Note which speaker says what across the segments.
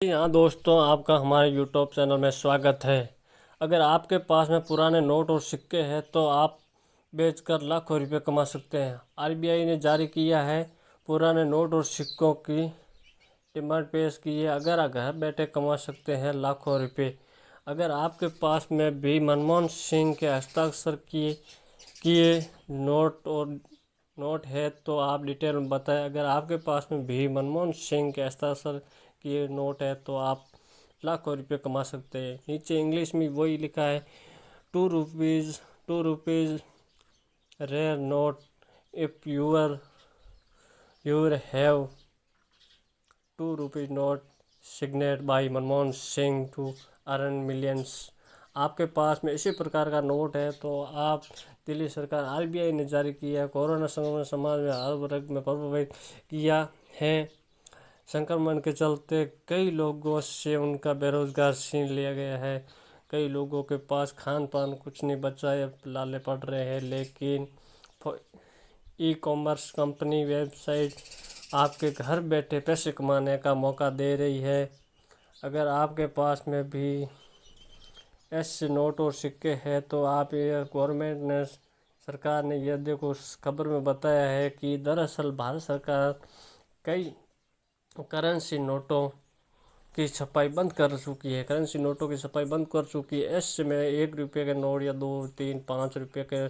Speaker 1: हाँ दोस्तों, आपका हमारे यूट्यूब चैनल में स्वागत है। अगर आपके पास में पुराने नोट और सिक्के हैं तो आप बेचकर लाखों रुपए कमा सकते हैं। आरबीआई ने जारी किया है पुराने नोट और सिक्कों की डिमांड पेश की है। अगर आप घर बैठे कमा सकते हैं लाखों रुपए। अगर आपके पास में भी मनमोहन सिंह के हस्ताक्षर किए किए नोट है तो आप डिटेल में बताएं। अगर आपके पास में भी मनमोहन सिंह के हस्ताक्षर किए नोट है तो आप लाखों रुपए कमा सकते हैं। नीचे इंग्लिश में वही लिखा है, 2 rupees rare note if your have 2 rupees note signed by Manmohan Singh to earn millions. आपके पास में इसी प्रकार का नोट है तो आप दिल्ली सरकार आरबीआई ने जारी किया। कोरोना संक्रमण समाज में हर वर्ग में प्रभावित किया है। संक्रमण के चलते कई लोगों से उनका बेरोजगार छीन लिया गया है। कई लोगों के पास खान पान कुछ नहीं बचा है, लाले पड़ रहे हैं। लेकिन ई कॉमर्स कंपनी वेबसाइट आपके घर बैठे पैसे कमाने का मौका दे रही है। अगर आपके पास में भी ऐसे नोट और सिक्के हैं तो आप ये सरकार ने यह देखो उस खबर में बताया है कि दरअसल भारत सरकार कई करेंसी नोटों की छपाई बंद कर चुकी है। करेंसी नोटों की छपाई बंद कर चुकी है। ऐसे में 1 रुपये के नोट या 2, 3, 5 रुपये के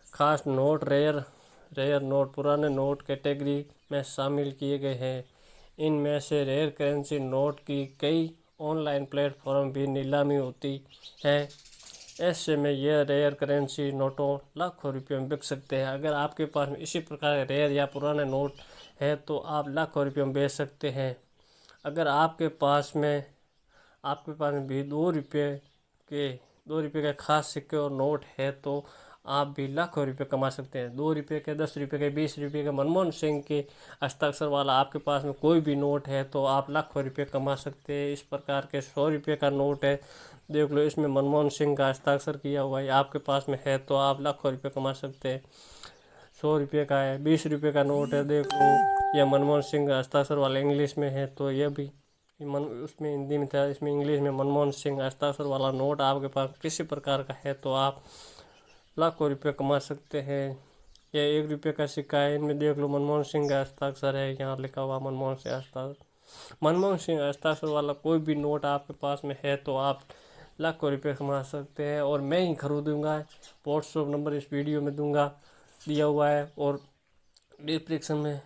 Speaker 1: खास नोट रेयर नोट पुराने नोट कैटेगरी में शामिल किए गए हैं। इनमें से रेयर करेंसी नोट की कई ऑनलाइन प्लेटफॉर्म भी नीलामी होती है। ऐसे में यह रेयर करेंसी नोटों लाखों रुपये में बिक सकते हैं। अगर आपके पास में इसी प्रकार रेयर या पुराने नोट है तो आप लाखों रुपये में बेच सकते हैं। अगर आपके पास में भी 2 रुपये के खास सिक्के और नोट है तो आप भी लाखों रुपये कमा सकते हैं। 2 रुपये के, 10 रुपये के, 20 रुपये के मनमोहन सिंह के हस्ताक्षर वाला आपके पास में कोई भी नोट है तो आप लाखों रुपये कमा सकते हैं। इस प्रकार के 100 रुपये का नोट है, देख लो, इसमें मनमोहन सिंह का हस्ताक्षर किया हुआ है, आपके पास में है तो आप लाखों रुपये कमा सकते हैं। 100 रुपये का है, 20 रुपये का नोट है, देख लो, यह मनमोहन सिंह का हस्ताक्षर वाला इंग्लिश में है तो यह भी उसमें हिंदी में था, इसमें इंग्लिश में मनमोहन सिंह हस्ताक्षर वाला नोट आपके पास किसी प्रकार का है तो आप लाखों रुपये कमा सकते हैं। यह 1 रुपये का सिक्का है, इनमें देख लो मनमोहन सिंह का हस्ताक्षर है, यहाँ लिखा हुआ मनमोहन सिंह हस्ताक्षर वाला कोई भी नोट आपके पास में है तो आप लाखों रुपये कमा सकते हैं। और मैं ही खरीदूँगा, व्हाट्सएप नंबर इस वीडियो में दूंगा, दिया हुआ है, और डिस्क्रिप्शन में।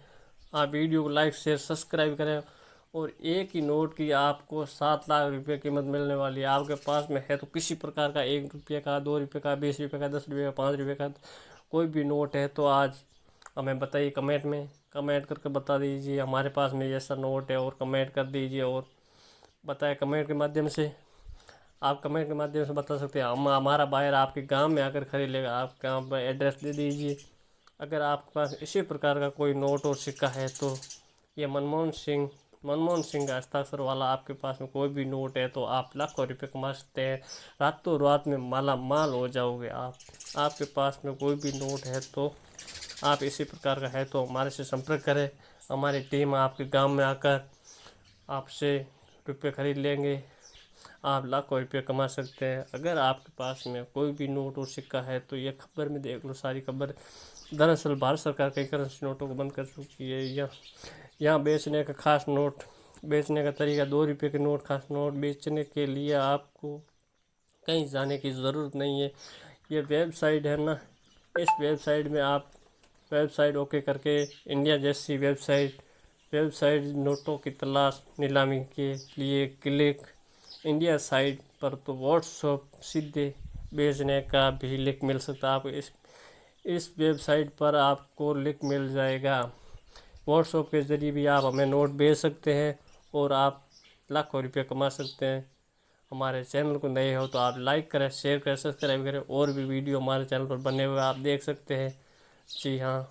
Speaker 1: आप वीडियो को लाइक शेयर सब्सक्राइब करें। और एक ही नोट की आपको 7 लाख रुपये कीमत मिलने वाली है। आपके पास में है तो किसी प्रकार का 1 रुपये का, 2 रुपये का, 20 रुपये का, 10 रुपये का, 5 रुपये का कोई भी नोट है तो आज हमें बताइए, कमेंट करके बता दीजिए हमारे पास में ऐसा नोट है, और कमेंट कर दीजिए और बताएं कमेंट के माध्यम से। आप कमेंट के माध्यम से बता सकते हैं, हमारा बायर आपके गांव में आकर खरीद लेगा। आप गांव पर एड्रेस दे दीजिए। अगर आपके पास इसी प्रकार का कोई नोट और सिक्का है तो ये मनमोहन सिंह का हस्ताक्षर वाला आपके पास में कोई भी नोट है तो आप लाखों रुपये कमा सकते हैं। रातों रात में माला माल हो जाओगे आप। आपके पास में कोई भी नोट है तो आप इसी प्रकार का है तो हमारे से संपर्क करें। हमारी टीम आपके गांव में आकर आपसे रुपये खरीद लेंगे। आप लाखों रुपये कमा सकते हैं। अगर आपके पास में कोई भी नोट और सिक्का है तो ये खबर में देख लो, सारी खबर। दरअसल भारत सरकार कई करेंसी नोटों को बंद कर चुकी है। यहाँ बेचने का तरीका, 2 रुपये के नोट, खास नोट बेचने के लिए आपको कहीं जाने की ज़रूरत नहीं है। ये वेबसाइट है ना, इस वेबसाइट में आप वेबसाइट ओके करके इंडिया जैसी वेबसाइट नोटों की तलाश नीलामी के लिए क्लिक इंडिया साइट पर तो व्हाट्सएप सीधे बेचने का भी लिंक मिल सकता है। आपको इस वेबसाइट पर आपको लिंक मिल जाएगा। व्हाट्सएप के ज़रिए भी आप हमें नोट भेज सकते हैं और आप लाखों रुपये कमा सकते हैं। हमारे चैनल को नए हो तो आप लाइक करें, शेयर करें, सब्सक्राइब करें। और भी वीडियो हमारे चैनल पर बने हुए आप देख सकते हैं। जी हाँ।